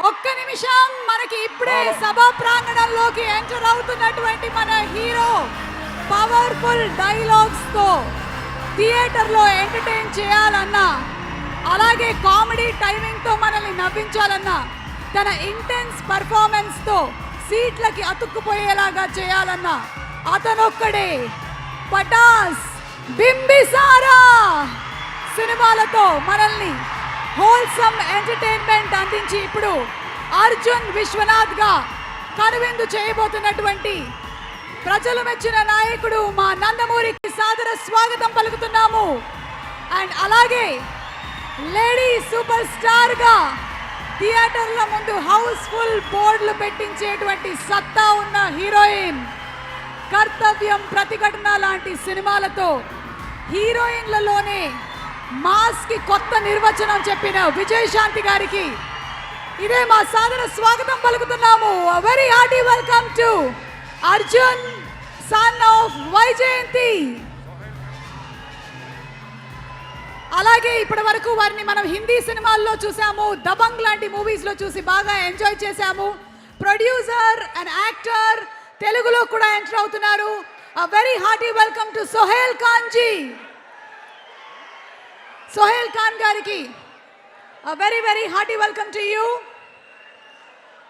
ఒక్క నిమిషం, మనకి ఇప్పుడే సభా ప్రాంగణంలోకి ఎంటర్ అవుతున్నటువంటి మన హీరో పవర్ఫుల్ డైలాగ్స్ తో థియేటర్ లో ఎంటర్టైన్ చేయాలన్నా, అలాగే కామెడీ టైమింగ్ తో మనల్ని నవ్వించాలన్నా, తన ఇంటెన్స్ పర్ఫార్మెన్స్ తో సీట్లకి అతుక్కుపోయేలాగా చేయాలన్నా అతనొక్కడే. పటాస్, బింబిసారా సినిమాలతో మనల్ని హోల్సమ్ ఎంటర్టైన్మెంట్ అందించి ఇప్పుడు అర్జున్ విశ్వనాథ్ గా కనువిందు చేయబోతున్నటువంటి ప్రజలు మెచ్చిన నాయకుడు మా నందమూరికి సాదర స్వాగతం పలుకుతున్నాము. అండ్ అలాగే లేడీ సూపర్ స్టార్ గా థియేటర్ల ముందు హౌస్ఫుల్ బోర్డులు పెట్టించేటువంటి సత్తా ఉన్న హీరోయిన్, కర్తవ్యం, ప్రతిఘటన లాంటి సినిమాలతో హీరోయిన్లలోనే మాస్ కి కొత్త నిర్వచనం చెప్పిన విజయశాంతి గారికి ఇదే మా సాదర స్వాగతం పలుకుతున్నాము. Very hearty welcome to Arjun son of Vyjayanthi. అలాగే ఇప్పటి వరకు వారిని మనం హిందీ సినిమాల్లో చూసాము, దబంగ్ లాంటి మూవీస్ లో చూసి బాగా ఎంజాయ్ చేశాము. ప్రొడ్యూసర్ అండ్ యాక్టర్, తెలుగులో కూడా ఎంటర్ అవుతున్నారు. Very hearty welcome to Sohel Khan ji. Sohel Khan గారికి very hearty welcome to you.